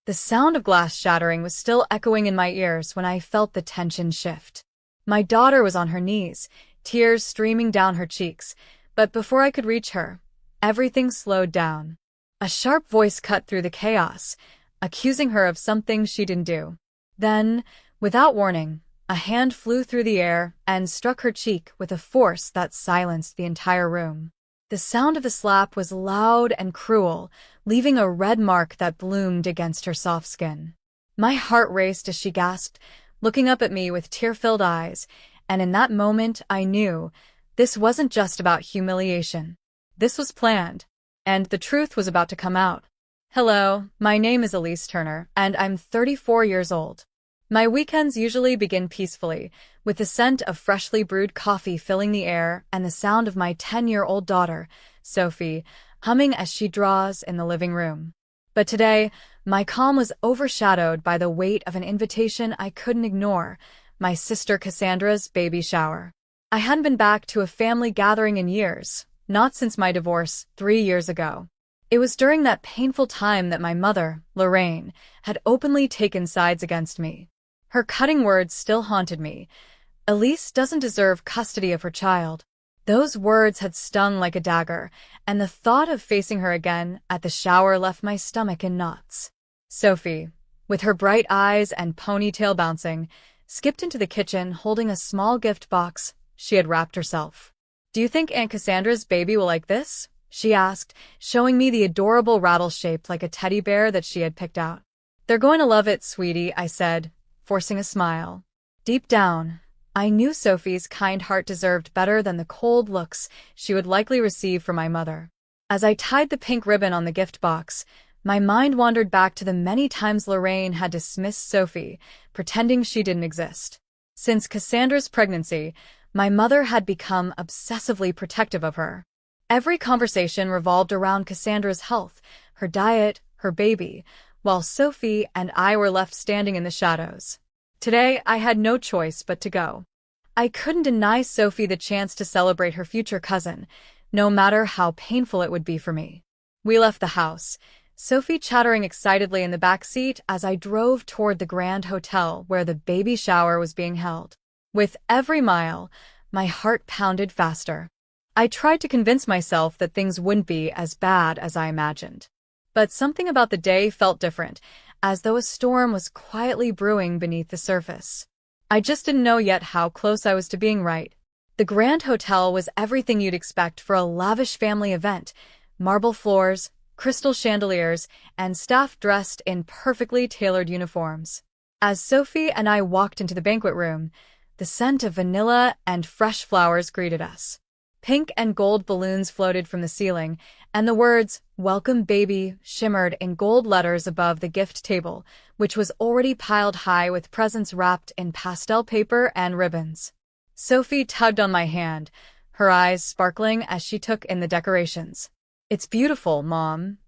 The sound of glass shattering was still echoing in my ears when I felt the tension shift. My daughter was on her knees, tears streaming down her cheeks, but before I could reach her, everything slowed down. A sharp voice cut through the chaos, accusing her of something she didn't do. Then, without warning, a hand flew through the air and struck her cheek with a force that silenced the entire room. The sound of the slap was loud and cruel, leaving a red mark that bloomed against her soft skin. My heart raced as she gasped, looking up at me with tear-filled eyes, and in that moment I knew this wasn't just about humiliation. This was planned, and the truth was about to come out. Hello, my name is Elise Turner, and I'm 34 years old. My weekends usually begin peacefully, with the scent of freshly brewed coffee filling the air and the sound of my 10-year-old daughter, Sophie, humming as she draws in the living room. But today, my calm was overshadowed by the weight of an invitation I couldn't ignore, my sister Cassandra's baby shower. I hadn't been back to a family gathering in years, not since my divorce 3 years ago. It was during that painful time that my mother, Lorraine, had openly taken sides against me. Her cutting words still haunted me. Elise doesn't deserve custody of her child. Those words had stung like a dagger, and the thought of facing her again at the shower left my stomach in knots. Sophie, with her bright eyes and ponytail bouncing, skipped into the kitchen holding a small gift box she had wrapped herself. "Do you think Aunt Cassandra's baby will like this?" she asked, showing me the adorable rattle shaped like a teddy bear that she had picked out. "They're going to love it, sweetie," I said, forcing a smile. Deep down, I knew Sophie's kind heart deserved better than the cold looks she would likely receive from my mother. As I tied the pink ribbon on the gift box, my mind wandered back to the many times Lorraine had dismissed Sophie, pretending she didn't exist. Since Cassandra's pregnancy, my mother had become obsessively protective of her. Every conversation revolved around Cassandra's health, her diet, her baby, while Sophie and I were left standing in the shadows. Today, I had no choice but to go. I couldn't deny Sophie the chance to celebrate her future cousin, no matter how painful it would be for me. We left the house, Sophie chattering excitedly in the back seat as I drove toward the Grand Hotel where the baby shower was being held. With every mile, my heart pounded faster. I tried to convince myself that things wouldn't be as bad as I imagined. But something about the day felt different, as though a storm was quietly brewing beneath the surface. I just didn't know yet how close I was to being right. The Grand Hotel was everything you'd expect for a lavish family event: marble floors, crystal chandeliers, and staff dressed in perfectly tailored uniforms. As Sophie and I walked into the banquet room, the scent of vanilla and fresh flowers greeted us. Pink and gold balloons floated from the ceiling, and the words, "Welcome Baby," shimmered in gold letters above the gift table, which was already piled high with presents wrapped in pastel paper and ribbons. Sophie tugged on my hand, her eyes sparkling as she took in the decorations. "It's beautiful, Mom."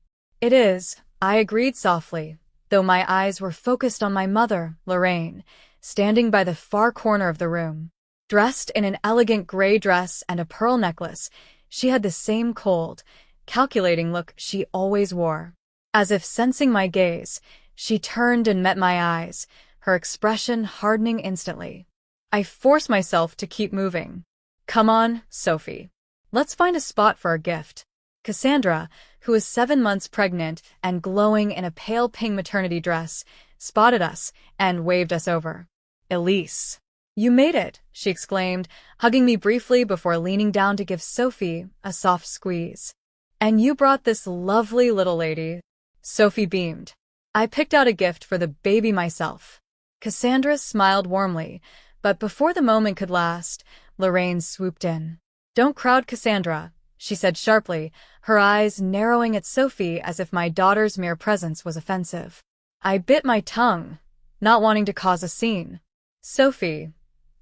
"It is," I agreed softly, though my eyes were focused on my mother, Lorraine, standing by the far corner of the room. Dressed in an elegant gray dress and a pearl necklace, she had the same cold, calculating look she always wore. As if sensing my gaze, she turned and met my eyes, her expression hardening instantly. I forced myself to keep moving. "Come on, Sophie. Let's find a spot for our gift." Cassandra, who was 7 months pregnant and glowing in a pale pink maternity dress, spotted us and waved us over. "Elise, you made it," she exclaimed, hugging me briefly before leaning down to give Sophie a soft squeeze. "And you brought this lovely little lady." Sophie beamed. "I picked out a gift for the baby myself." Cassandra smiled warmly, but before the moment could last, Lorraine swooped in. "Don't crowd, Cassandra," she said sharply, her eyes narrowing at Sophie as if my daughter's mere presence was offensive. I bit my tongue, not wanting to cause a scene. "Sophie,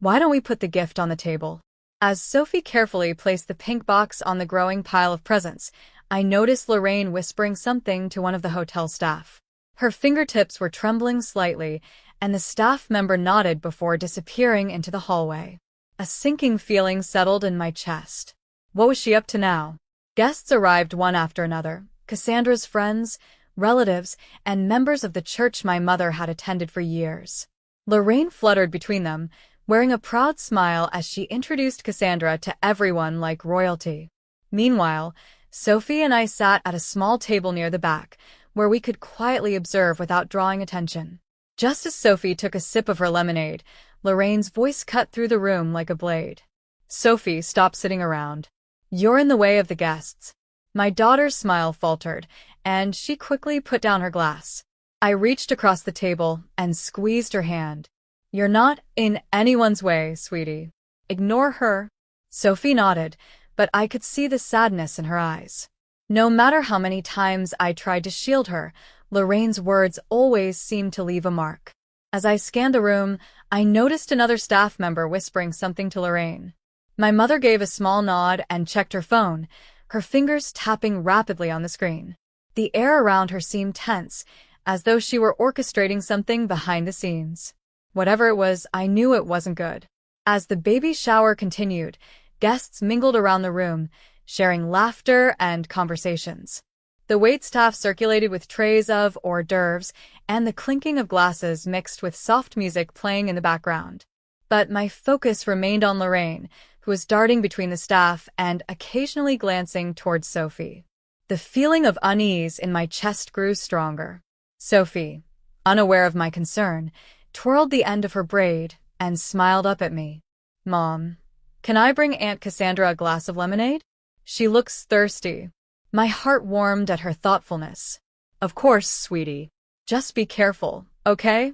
why don't we put the gift on the table?" As Sophie carefully placed the pink box on the growing pile of presents, I noticed Lorraine whispering something to one of the hotel staff. Her fingertips were trembling slightly, and the staff member nodded before disappearing into the hallway. A sinking feeling settled in my chest. What was she up to now? Guests arrived one after another, Cassandra's friends, relatives, and members of the church my mother had attended for years. Lorraine fluttered between them, wearing a proud smile as she introduced Cassandra to everyone like royalty. Meanwhile, Sophie and I sat at a small table near the back, where we could quietly observe without drawing attention. Just as Sophie took a sip of her lemonade, Lorraine's voice cut through the room like a blade. "Sophie, stop sitting around. You're in the way of the guests." My daughter's smile faltered, and she quickly put down her glass. I reached across the table and squeezed her hand. "You're not in anyone's way, sweetie. Ignore her." Sophie nodded, but I could see the sadness in her eyes. No matter how many times I tried to shield her, Lorraine's words always seemed to leave a mark. As I scanned the room, I noticed another staff member whispering something to Lorraine. My mother gave a small nod and checked her phone, her fingers tapping rapidly on the screen. The air around her seemed tense, as though she were orchestrating something behind the scenes. Whatever it was, I knew it wasn't good. As the baby shower continued, guests mingled around the room, sharing laughter and conversations. The waitstaff circulated with trays of hors d'oeuvres, and the clinking of glasses mixed with soft music playing in the background. But my focus remained on Lorraine, who was darting between the staff and occasionally glancing towards Sophie. The feeling of unease in my chest grew stronger. Sophie, unaware of my concern, twirled the end of her braid and smiled up at me. "Mom, can I bring Aunt Cassandra a glass of lemonade? She looks thirsty." My heart warmed at her thoughtfulness. "Of course, sweetie. Just be careful, okay?"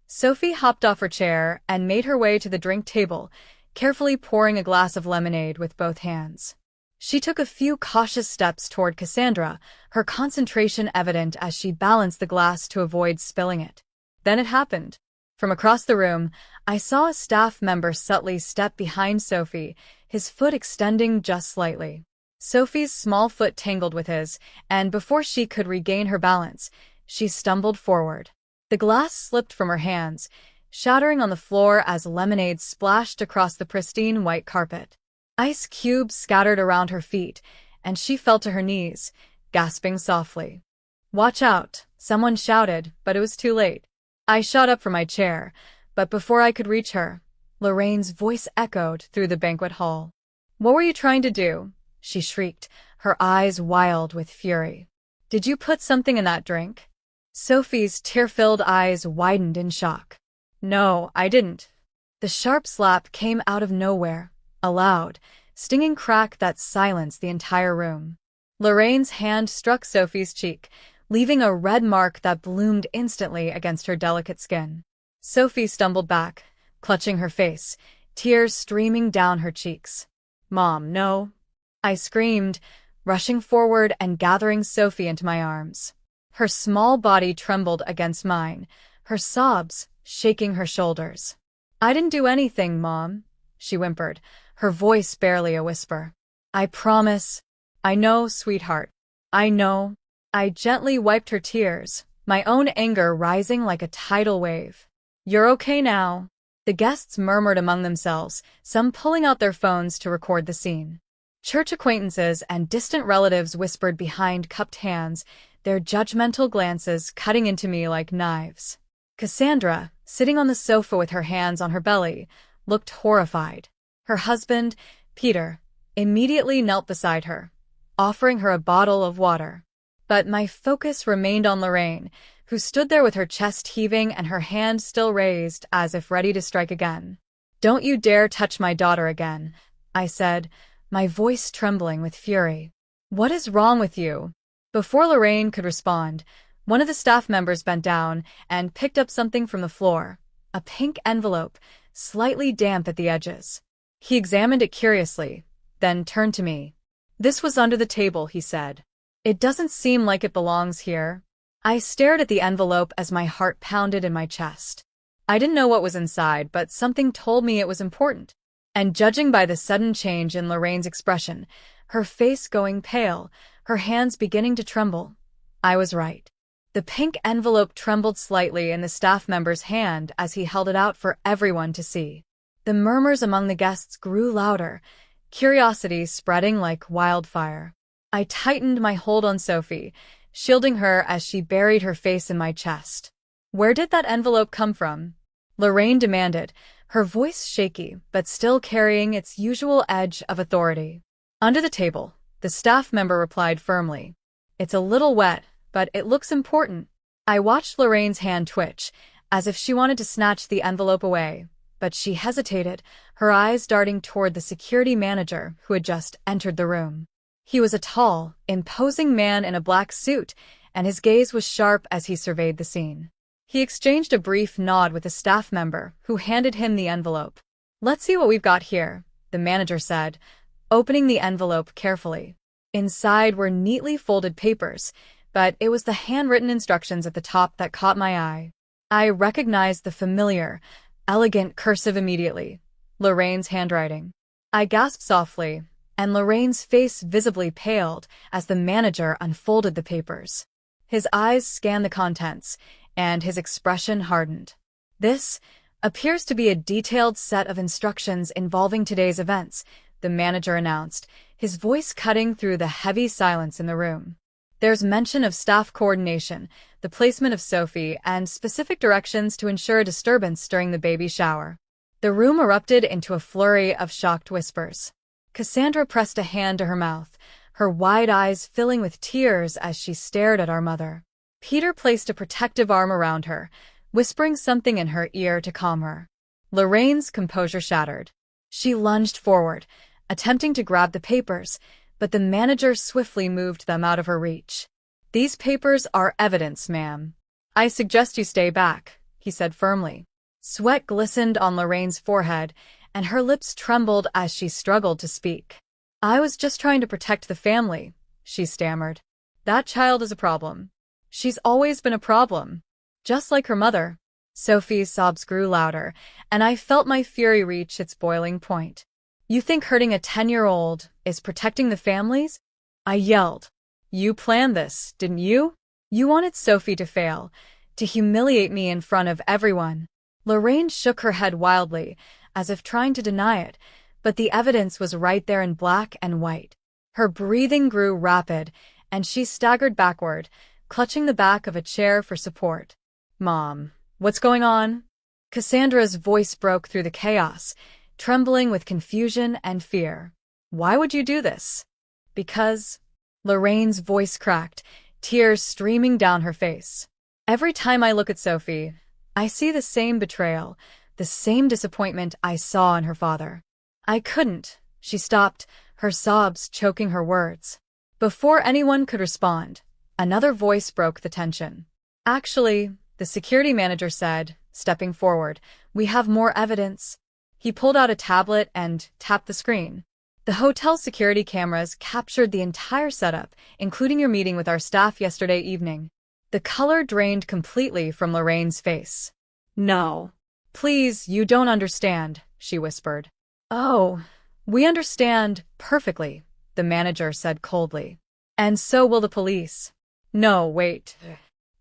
Sophie hopped off her chair and made her way to the drink table, carefully pouring a glass of lemonade with both hands. She took a few cautious steps toward Cassandra, her concentration evident as she balanced the glass to avoid spilling it. Then it happened. From across the room, I saw a staff member subtly step behind Sophie, his foot extending just slightly. Sophie's small foot tangled with his, and before she could regain her balance, she stumbled forward. The glass slipped from her hands, shattering on the floor as lemonade splashed across the pristine white carpet. Ice cubes scattered around her feet, and she fell to her knees, gasping softly. "Watch out," someone shouted, but it was too late. I shot up from my chair, but before I could reach her, Lorraine's voice echoed through the banquet hall. "What were you trying to do?" she shrieked, her eyes wild with fury. "Did you put something in that drink?" Sophie's tear-filled eyes widened in shock. "No, I didn't." The sharp slap came out of nowhere, a loud, stinging crack that silenced the entire room. Lorraine's hand struck Sophie's cheek, leaving a red mark that bloomed instantly against her delicate skin. Sophie stumbled back, clutching her face, tears streaming down her cheeks. "Mom, no!" I screamed, rushing forward and gathering Sophie into my arms. Her small body trembled against mine, her sobs shaking her shoulders. "I didn't do anything, Mom," she whimpered, her voice barely a whisper. "I promise." "I know, sweetheart. I know." I gently wiped her tears, my own anger rising like a tidal wave. "You're okay now." The guests murmured among themselves, some pulling out their phones to record the scene. Church acquaintances and distant relatives whispered behind cupped hands, their judgmental glances cutting into me like knives. Cassandra, sitting on the sofa with her hands on her belly, looked horrified. Her husband, Peter, immediately knelt beside her, offering her a bottle of water. But my focus remained on Lorraine, who stood there with her chest heaving and her hand still raised as if ready to strike again. "Don't you dare touch my daughter again," I said, my voice trembling with fury. "What is wrong with you?" Before Lorraine could respond, one of the staff members bent down and picked up something from the floor, a pink envelope, slightly damp at the edges. He examined it curiously, then turned to me. "This was under the table," he said. "It doesn't seem like it belongs here." I stared at the envelope as my heart pounded in my chest. I didn't know what was inside, but something told me it was important. And judging by the sudden change in Lorraine's expression, her face going pale, her hands beginning to tremble, I was right. The pink envelope trembled slightly in the staff member's hand as he held it out for everyone to see. The murmurs among the guests grew louder, curiosity spreading like wildfire. I tightened my hold on Sophie, shielding her as she buried her face in my chest. "Where did that envelope come from?" Lorraine demanded, her voice shaky but still carrying its usual edge of authority. "Under the table," the staff member replied firmly. "It's a little wet, but it looks important." I watched Lorraine's hand twitch, as if she wanted to snatch the envelope away, but she hesitated, her eyes darting toward the security manager who had just entered the room. He was a tall, imposing man in a black suit, and his gaze was sharp as he surveyed the scene. He exchanged a brief nod with a staff member, who handed him the envelope. "Let's see what we've got here," the manager said, opening the envelope carefully. Inside were neatly folded papers, but it was the handwritten instructions at the top that caught my eye. I recognized the familiar, elegant cursive immediately, Lorraine's handwriting. I gasped softly, and Lorraine's face visibly paled as the manager unfolded the papers. His eyes scanned the contents, and his expression hardened. "This appears to be a detailed set of instructions involving today's events," the manager announced, his voice cutting through the heavy silence in the room. "There's mention of staff coordination, the placement of Sophie, and specific directions to ensure a disturbance during the baby shower." The room erupted into a flurry of shocked whispers. Cassandra pressed a hand to her mouth, her wide eyes filling with tears as she stared at our mother. Peter placed a protective arm around her, whispering something in her ear to calm her. Lorraine's composure shattered. She lunged forward, attempting to grab the papers, but the manager swiftly moved them out of her reach. "These papers are evidence, ma'am. I suggest you stay back," he said firmly. Sweat glistened on Lorraine's forehead, and her lips trembled as she struggled to speak. "I was just trying to protect the family," she stammered. "That child is a problem. She's always been a problem. Just like her mother." Sophie's sobs grew louder, and I felt my fury reach its boiling point. "You think hurting a 10-year-old is protecting the families?" I yelled. "You planned this, didn't you? You wanted Sophie to fail, to humiliate me in front of everyone." Lorraine shook her head wildly, as if trying to deny it, but the evidence was right there in black and white. Her breathing grew rapid, and she staggered backward, clutching the back of a chair for support. "Mom, what's going on?" Cassandra's voice broke through the chaos, trembling with confusion and fear. "Why would you do this?" "Because..." Lorraine's voice cracked, tears streaming down her face. "Every time I look at Sophie, I see the same betrayal, the same disappointment I saw in her father." I couldn't. She stopped, her sobs choking her words. Before anyone could respond, another voice broke the tension. "Actually," the security manager said, stepping forward, "we have more evidence." He pulled out a tablet and tapped the screen. "The hotel security cameras captured the entire setup, including your meeting with our staff yesterday evening." The color drained completely from Lorraine's face. "No. Please, you don't understand," she whispered. "Oh, we understand perfectly," the manager said coldly. "And so will the police." "No, wait."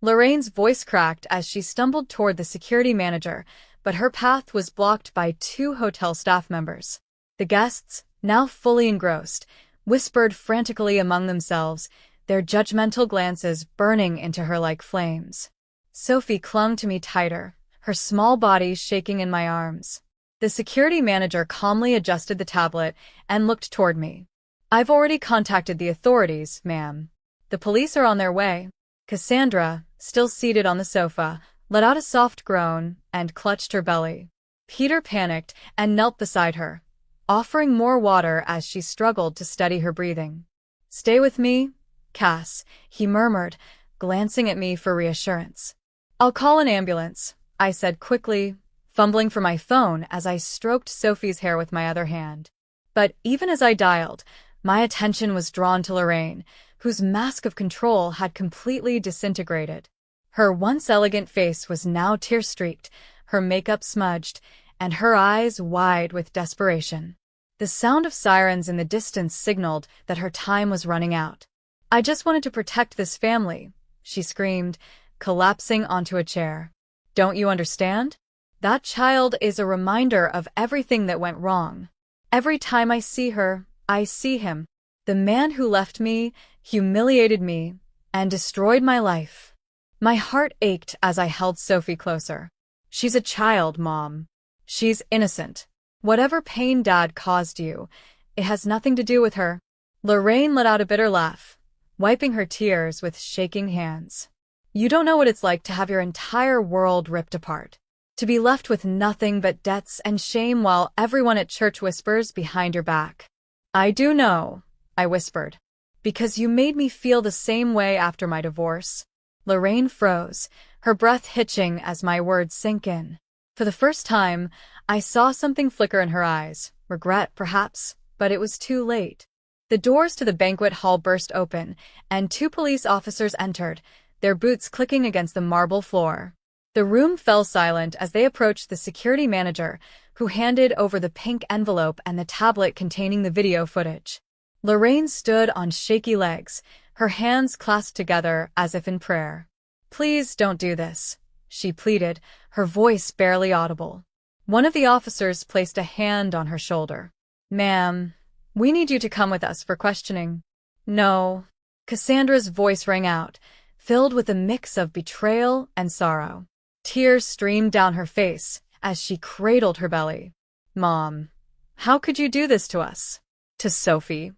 Lorraine's voice cracked as she stumbled toward the security manager, but her path was blocked by two hotel staff members. The guests, now fully engrossed, whispered frantically among themselves, their judgmental glances burning into her like flames. Sophie clung to me tighter, her small body shaking in my arms. The security manager calmly adjusted the tablet and looked toward me. "I've already contacted the authorities, ma'am. The police are on their way." Cassandra, still seated on the sofa, let out a soft groan and clutched her belly. Peter panicked and knelt beside her, offering more water as she struggled to steady her breathing. "Stay with me, Cass," he murmured, glancing at me for reassurance. "I'll call an ambulance," I said quickly, fumbling for my phone as I stroked Sophie's hair with my other hand. But even as I dialed, my attention was drawn to Lorraine, whose mask of control had completely disintegrated. Her once elegant face was now tear-streaked, her makeup smudged, and her eyes wide with desperation. The sound of sirens in the distance signaled that her time was running out. "I just wanted to protect this family," she screamed, collapsing onto a chair. "Don't you understand? That child is a reminder of everything that went wrong. Every time I see her, I see him. The man who left me, humiliated me, and destroyed my life. My heart ached as I held Sophie closer. She's a child, Mom. She's innocent. Whatever pain Dad caused you, it has nothing to do with her. Lorraine let out a bitter laugh, wiping her tears with shaking hands. You don't know what it's like to have your entire world ripped apart. To be left with nothing but debts and shame while everyone at church whispers behind your back. I do know, I whispered. Because you made me feel the same way after my divorce. Lorraine froze, her breath hitching as my words sank in. For the first time, I saw something flicker in her eyes, regret perhaps, but it was too late. The doors to the banquet hall burst open, and 2 police officers entered, their boots clicking against the marble floor. The room fell silent as they approached the security manager, who handed over the pink envelope and the tablet containing the video footage. Lorraine stood on shaky legs, her hands clasped together as if in prayer. Please don't do this, she pleaded, her voice barely audible. One of the officers placed a hand on her shoulder. Ma'am, we need you to come with us for questioning. No. Cassandra's voice rang out, filled with a mix of betrayal and sorrow. Tears streamed down her face as she cradled her belly. Mom, how could you do this to us? To Sophie.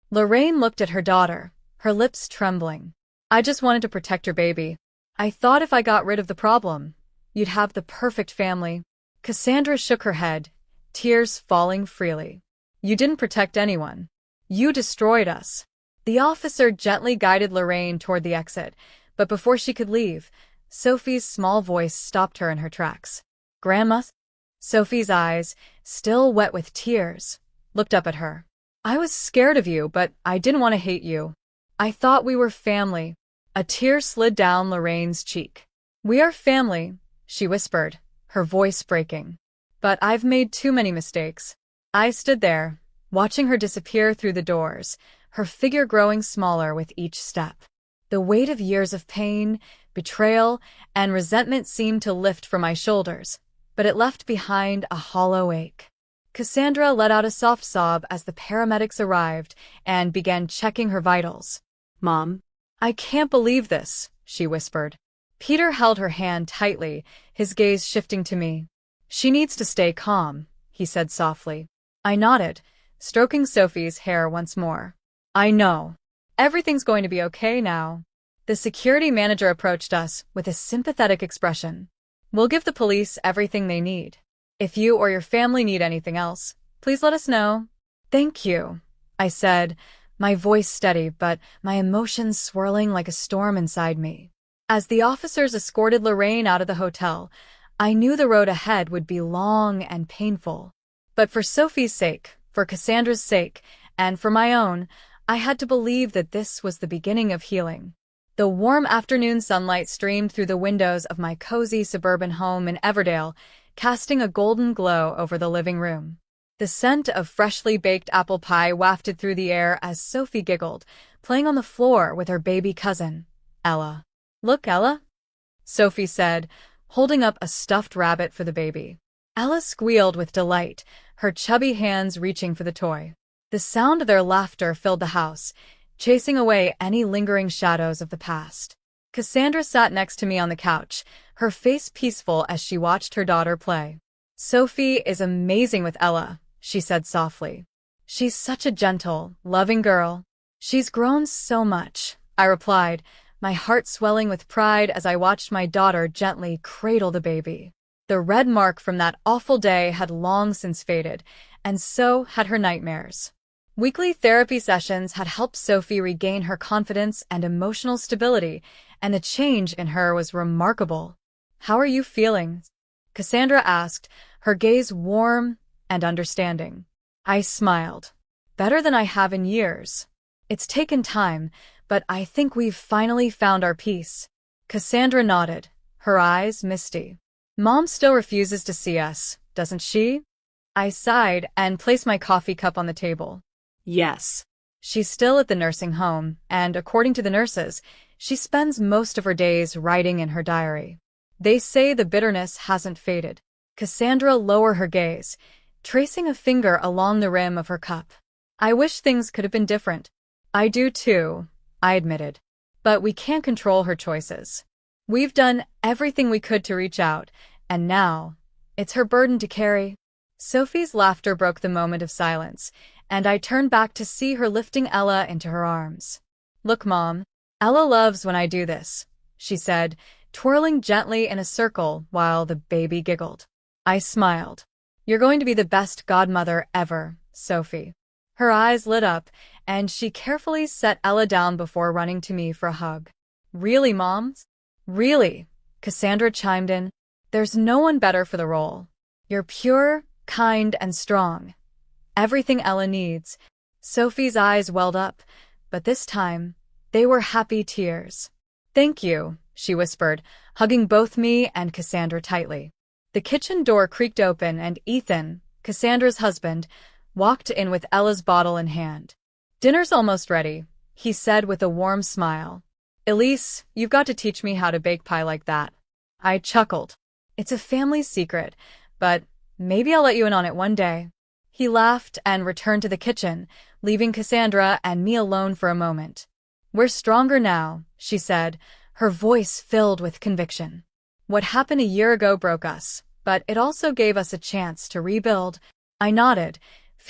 Lorraine looked at her daughter, her lips trembling. I just wanted to protect your baby. I thought if I got rid of the problem, you'd have the perfect family. Cassandra shook her head, tears falling freely. You didn't protect anyone. You destroyed us. The officer gently guided Lorraine toward the exit, but before she could leave, Sophie's small voice stopped her in her tracks. Grandma? Sophie's eyes, still wet with tears, looked up at her. I was scared of you, but I didn't want to hate you. I thought we were family. A tear slid down Lorraine's cheek. We are family, she whispered, her voice breaking. But I've made too many mistakes. I stood there, watching her disappear through the doors, her figure growing smaller with each step. The weight of years of pain, betrayal, and resentment seemed to lift from my shoulders, but it left behind a hollow ache. Cassandra let out a soft sob as the paramedics arrived and began checking her vitals. Mom, I can't believe this, she whispered. Peter held her hand tightly, his gaze shifting to me. She needs to stay calm, he said softly. I nodded, stroking Sophie's hair once more. I know. Everything's going to be okay now. The security manager approached us with a sympathetic expression. We'll give the police everything they need. If you or your family need anything else, please let us know. Thank you, I said, my voice steady but my emotions swirling like a storm inside me. As the officers escorted Lorraine out of the hotel, I knew the road ahead would be long and painful. But for Sophie's sake, for Cassandra's sake, and for my own, I had to believe that this was the beginning of healing. The warm afternoon sunlight streamed through the windows of my cozy suburban home in Everdale, casting a golden glow over the living room. The scent of freshly baked apple pie wafted through the air as Sophie giggled, playing on the floor with her baby cousin, Ella. Look, Ella, Sophie said, holding up a stuffed rabbit for the baby. Ella squealed with delight, her chubby hands reaching for the toy. The sound of their laughter filled the house, chasing away any lingering shadows of the past. Cassandra sat next to me on the couch, her face peaceful as she watched her daughter play. Sophie is amazing with Ella, she said softly. She's such a gentle, loving girl. She's grown so much, I replied, my heart swelling with pride as I watched my daughter gently cradle the baby. The red mark from that awful day had long since faded, and so had her nightmares. Weekly therapy sessions had helped Sophie regain her confidence and emotional stability, and the change in her was remarkable. How are you feeling? Cassandra asked, her gaze warm and understanding. I smiled. Better than I have in years. It's taken time, but I think we've finally found our peace. Cassandra nodded, her eyes misty. Mom still refuses to see us, doesn't she? I sighed and placed my coffee cup on the table. Yes. She's still at the nursing home, and according to the nurses, she spends most of her days writing in her diary. They say the bitterness hasn't faded. Cassandra lowered her gaze, tracing a finger along the rim of her cup. I wish things could have been different. I do too, I admitted. but we can't control her choices. We've done everything we could to reach out, and now it's her burden to carry. Sophie's laughter broke the moment of silence, and I turned back to see her lifting Ella into her arms. "Look, Mom, Ella loves when I do this," she said, twirling gently in a circle while the baby giggled. I smiled. "You're going to be the best godmother ever, Sophie." Her eyes lit up, and she carefully set Ella down before running to me for a hug. "Really, Mom?" "Really," Cassandra chimed in. "There's no one better for the role. You're pure, kind, and strong. Everything Ella needs." Sophie's eyes welled up, but this time, they were happy tears. "Thank you," she whispered, hugging both me and Cassandra tightly. The kitchen door creaked open and Ethan, Cassandra's husband, walked in with Ella's bottle in hand. "Dinner's almost ready," he said with a warm smile. "Elise, you've got to teach me how to bake pie like that." I chuckled. "It's a family secret, but maybe I'll let you in on it one day." He laughed and returned to the kitchen, leaving Cassandra and me alone for a moment. "We're stronger now," she said, her voice filled with conviction. "What happened a year ago broke us, but it also gave us a chance to rebuild." I nodded,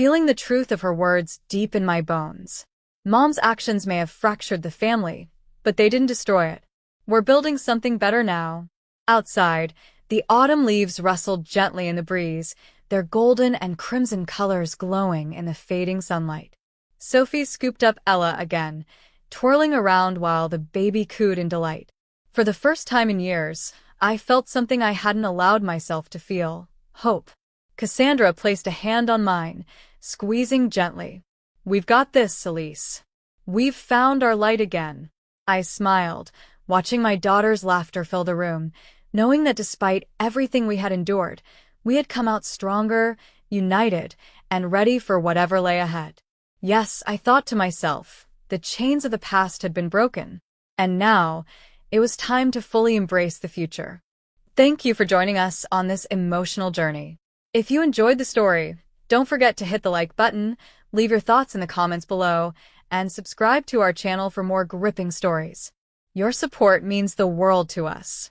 feeling the truth of her words deep in my bones. Mom's actions may have fractured the family, but they didn't destroy it. We're building something better now. Outside, the autumn leaves rustled gently in the breeze, their golden and crimson colors glowing in the fading sunlight. Sophie scooped up Ella again, twirling around while the baby cooed in delight. For the first time in years, I felt something I hadn't allowed myself to feel: hope. Cassandra placed a hand on mine, squeezing gently. "We've got this, Elise. We've found our light again." I smiled, watching my daughter's laughter fill the room, knowing that despite everything we had endured, we had come out stronger, united, and ready for whatever lay ahead. Yes, I thought to myself, the chains of the past had been broken, and now it was time to fully embrace the future. Thank you for joining us on this emotional journey. If you enjoyed the story, don't forget to hit the like button, leave your thoughts in the comments below, and subscribe to our channel for more gripping stories. Your support means the world to us.